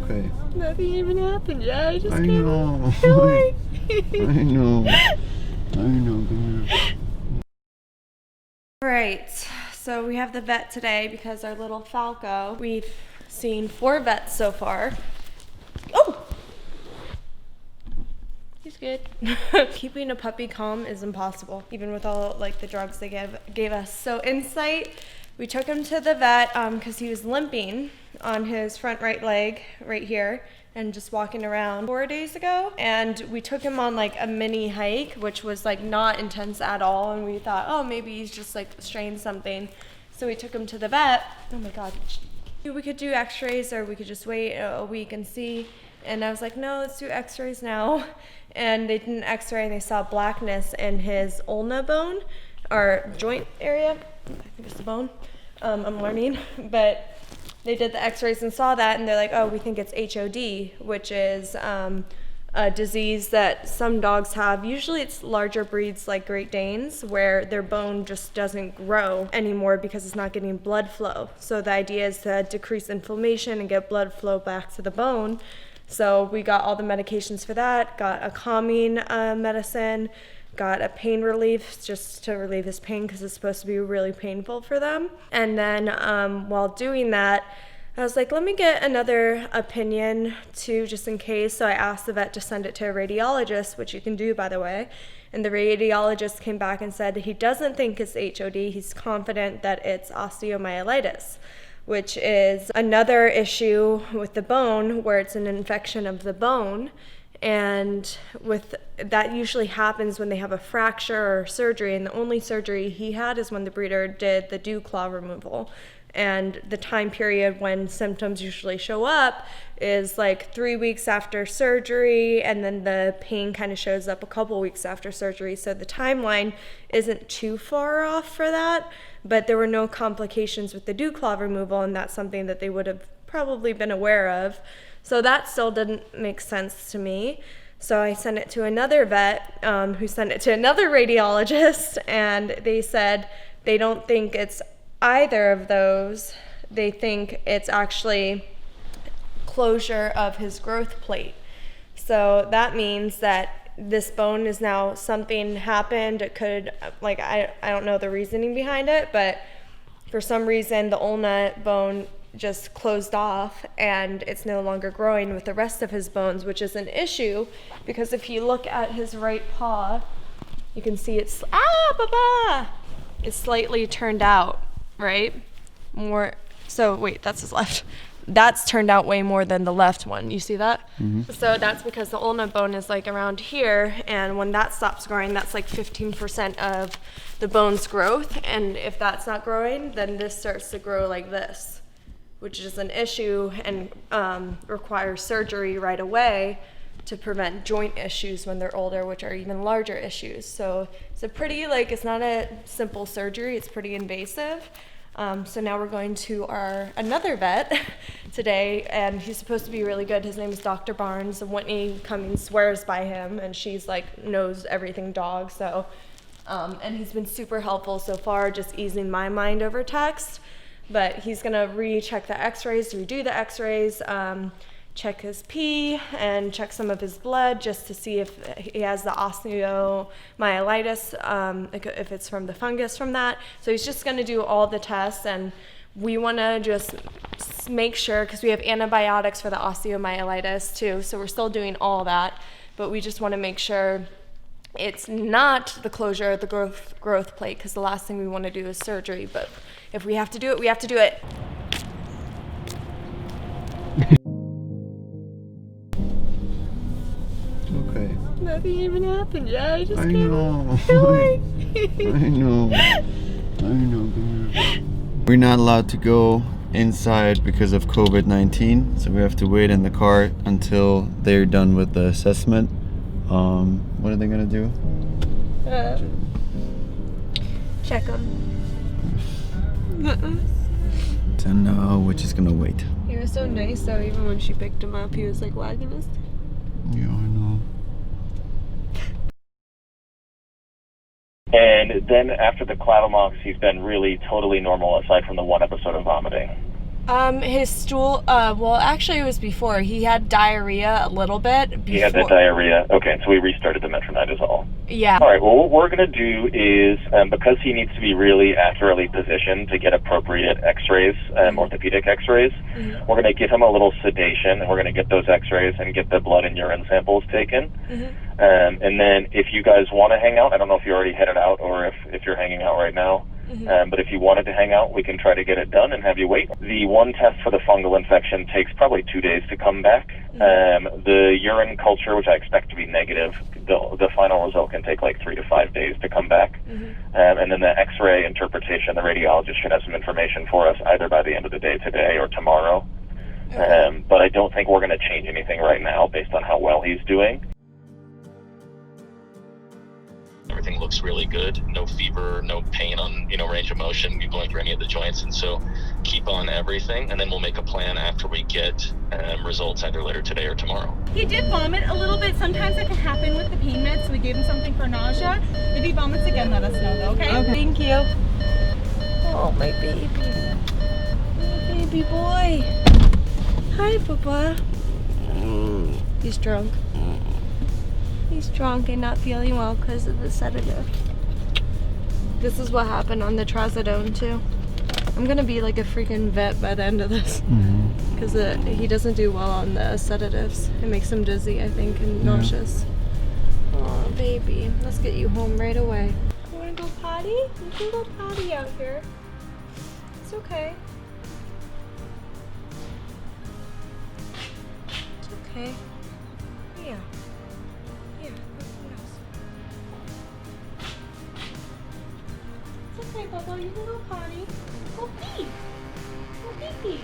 okay. Nothing even happened yet. I just I came know. out. I know. Come here. Alright, so we have the vet today because our little Falco, we've seen 4 vets so far. Oh! He's good. Keeping a puppy calm is impossible, even with all like the drugs they gave us. So Insight, we took him to the vet because he was limping on his front right leg right here and just walking around 4 days ago. And we took him on like a mini hike, which was like not intense at all. And we thought, oh, maybe he's just like strained something. So we took him to the vet. Oh my God. We could do x-rays or we could just wait a week and see. And I was like, no, let's do x-rays now. And they did an x-ray and they saw blackness in his ulna bone or joint area. I think it's the bone. I'm learning, but they did the x-rays and saw that and they're like, oh, we think it's HOD, which is a disease that some dogs have. Usually it's larger breeds like Great Danes where their bone just doesn't grow anymore because it's not getting blood flow. So the idea is to decrease inflammation and get blood flow back to the bone. So we got all the medications for that, got a calming medicine, got a pain relief just to relieve his pain because it's supposed to be really painful for them. And then while doing that, I was like, let me get another opinion too, just in case. So I asked the vet to send it to a radiologist, which you can do, by the way. And the radiologist came back and said he doesn't think it's HOD. He's confident that it's osteomyelitis, which is another issue with the bone where it's an infection of the bone. And with that usually happens when they have a fracture or surgery. And the only surgery he had is when the breeder did the dew claw removal. And the time period when symptoms usually show up is like 3 weeks after surgery, and then the pain kind of shows up a couple weeks after surgery. So the timeline isn't too far off for that, but there were no complications with the dew claw removal, and that's something that they would have probably been aware of. So that still didn't make sense to me. So I sent it to another vet who sent it to another radiologist, and they said they don't think it's either of those. They think it's actually closure of his growth plate. So that means that this bone is now, something happened. It could, like, I don't know the reasoning behind it, but for some reason the ulna bone just closed off and it's no longer growing with the rest of his bones, which is an issue because if you look at his right paw, you can see it's it's slightly turned out, right? More so, wait, that's his left. That's turned out way more than the left one. You see that? Mm-hmm. So that's because the ulna bone is like around here, and when that stops growing, that's like 15% of the bone's growth. And if that's not growing, then this starts to grow like this, which is an issue and requires surgery right away to prevent joint issues when they're older, which are even larger issues. So it's a pretty, like, it's not a simple surgery, it's pretty invasive. So now we're going to another vet today, and he's supposed to be really good. His name is Dr. Barnes, and Whitney Cummings swears by him, and she's like knows everything dog. So, and he's been super helpful so far, just easing my mind over text. But he's gonna recheck the x-rays, redo the x-rays, check his pee and check some of his blood just to see if he has the osteomyelitis, if it's from the fungus from that. So he's just going to do all the tests, and we want to just make sure, because we have antibiotics for the osteomyelitis too, so we're still doing all that, but we just want to make sure it's not the closure of the growth plate, because the last thing we want to do is surgery. But if we have to do it, we have to do it. Okay. Nothing even happened yet. I just I came know. out. I know. Come here. We're not allowed to go inside because of COVID-19, so we have to wait in the car until they're done with the assessment. What are they gonna do? Check them. So no, we're just gonna wait. He was so nice though, even when she picked him up, he was like wagging his tail. Yeah, I know. And then after the clavamox, he's been really totally normal aside from the one episode of vomiting. His stool, well, actually it was before. He had diarrhea a little bit before. He had the diarrhea. Okay, so we restarted the metronidazole. Yeah. All right, well, what we're going to do is, because he needs to be really accurately positioned to get appropriate x-rays, orthopedic x-rays, we're going to give him a little sedation, and we're going to get those x-rays and get the blood and urine samples taken. And then if you guys want to hang out, I don't know if you already headed out or if you're hanging out right now, but if you wanted to hang out, we can try to get it done and have you wait. The one test for the fungal infection takes probably 2 days to come back. The urine culture, which I expect to be negative, the final result can take like 3 to 5 days to come back. And then the x-ray interpretation, the radiologist should have some information for us either by the end of the day today or tomorrow. But I don't think we're going to change anything right now based on how well he's doing. Everything looks really good. No fever, no pain on, range of motion going through any of the joints. And so keep on everything, and then we'll make a plan after we get results either later today or tomorrow. He did vomit a little bit. Sometimes it can happen with the pain meds, so we gave him something for nausea. If he vomits again, let us know, though, okay? Thank you. Oh, my baby. Oh, baby boy. Hi, Papa. He's drunk. He's drunk and not feeling well because of the sedative. This is what happened on the trazodone too. I'm gonna be like a freaking vet by the end of this because he doesn't do well on the sedatives. It makes him dizzy, I think, and nauseous. Oh, baby, let's get you home right away. You wanna go potty? You can go potty out here. It's okay. It's okay. Yeah. It's okay, Bubba. You can go potty. Go pee. Go pee.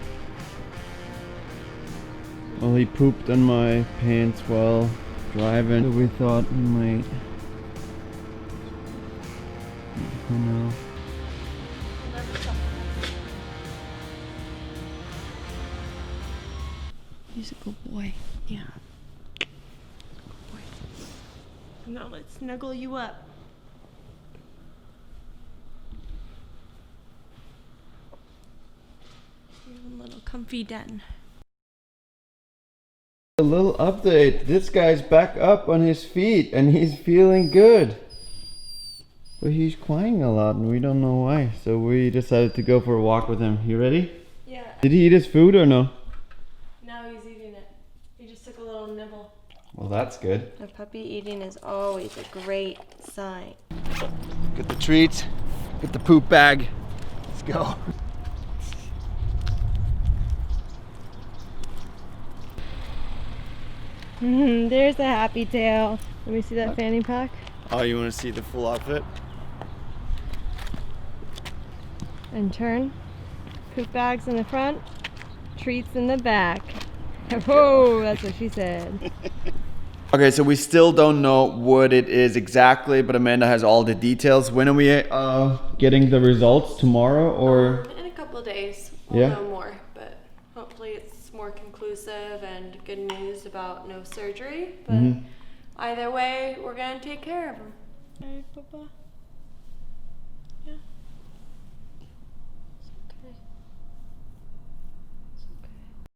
Well, he pooped on my pants while driving, so we thought he might. No. He's a good boy. Yeah. Good boy. Now let's snuggle you up. Your little comfy den. A little update. This guy's back up on his feet and he's feeling good. But he's crying a lot and we don't know why. So we decided to go for a walk with him. You ready? Yeah. Did he eat his food or no? Now he's eating it. He just took a little nibble. Well, that's good. A puppy eating is always a great sign. Get the treats. Get the poop bag. Let's go. There's a happy tail. Let me see that fanny pack. Oh, you want to see the full outfit? And turn. Poop bags in the front, treats in the back. Oh, that's what she said. Okay, so we still don't know what it is exactly, but Amanda has all the details. When are we getting the results? Tomorrow or? In a couple of days, we'll know more, but hopefully it's more conclusive and good news about no surgery. But either way, we're gonna take care of him. All right, Papa.